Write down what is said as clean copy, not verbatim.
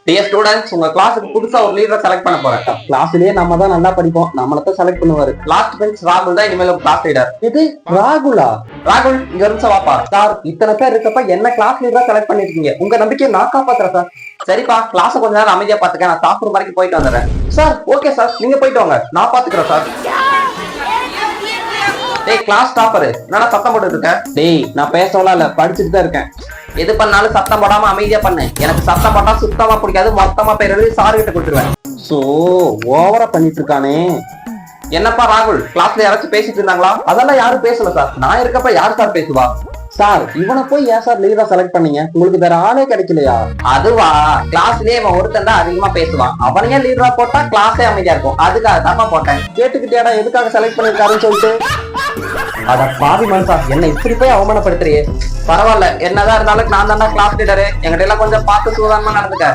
Dear students, உங்க கிளாஸுக்கு புதுசா ஒரு லீடரை செலக்ட் பண்ண போறேன். கிளாஸ்லயே நம்ம தான் நல்லா படிப்போம், நம்மளத்தான் செலக்ட் பண்ணுவாரு. லாஸ்ட் பெஞ்ச் ராகுல் தான் இனிமேல் கிளாஸ் லீடர். இது ராகுலா? ராகுல் இங்க இருந்து வாப்பா. சார், இத்தனை பேர் இருக்கப்ப என்ன கிளாஸ் லீடரா செலக்ட் பண்ணிருக்கீங்க? உங்க நம்பிக்கையை நான் காப்பாத்துறேன் சார். சரிப்பா, கிளாஸ கொஞ்ச நேரம் அமைதியா பாத்துக்க, நான் சாப்பிடுற வரைக்கும் போயிட்டு வந்துடுறேன். சார் ஓகே சார், நீங்க போயிட்டு வாங்க, நான் பாத்துக்கிறேன் சார். டேய் கிளாஸ் டாப்பரு, என்னடா சத்தம் போட்டு இருக்க? டேய், நான் பேசலாம் இல்ல, படிச்சுட்டு தான் இருக்கேன். எது பண்ணாலும் சத்தம் போடாம அமைதியா பண்ணு. எனக்கு சத்தம் போட்டா சுத்தமா பிடிக்காது. மொத்தமா பேர் எழுதி சார் கிட்ட கொடுத்துருவேன். சோ ஓவரா பண்ணிட்டு இருக்கானே. என்னப்பா ராகுல், கிளாஸ்ல யாராச்சும் பேசிட்டு இருந்தாங்களா? அதெல்லாம் யாரும் பேசல சார். நான் இருக்கப்ப யார் சார் பேசுவா? சார், இவனை போய் ஏன் சார் லீடரா செலக்ட் பண்ணீங்க? உங்களுக்கு வேற ஆளே கிடைக்கலையா? அதுவா, கிளாஸ்லயே அவன் ஒருத்தன் தான் அதிகமா பேசுவான். அவனையே லீடரா போட்டா கிளாஸே அமைதியா இருக்கும். அதுக்காக தான் போட்டேன். கேட்டுக்கிட்டேடா எதுக்காக செலக்ட் பண்ணிருக்காருன்னு சொல்லிட்டு. அட பாவி மனுஷா, என்ன இப்படி போய் அவமானப்படுத்துறியே. பரவாயில்ல, என்னதான் இருந்தாலும் நான் தானே கிளாஸ் லீடரு. எங்கிட்ட எல்லாம் கொஞ்சம் பார்த்து சூதானமா நடந்துக்க.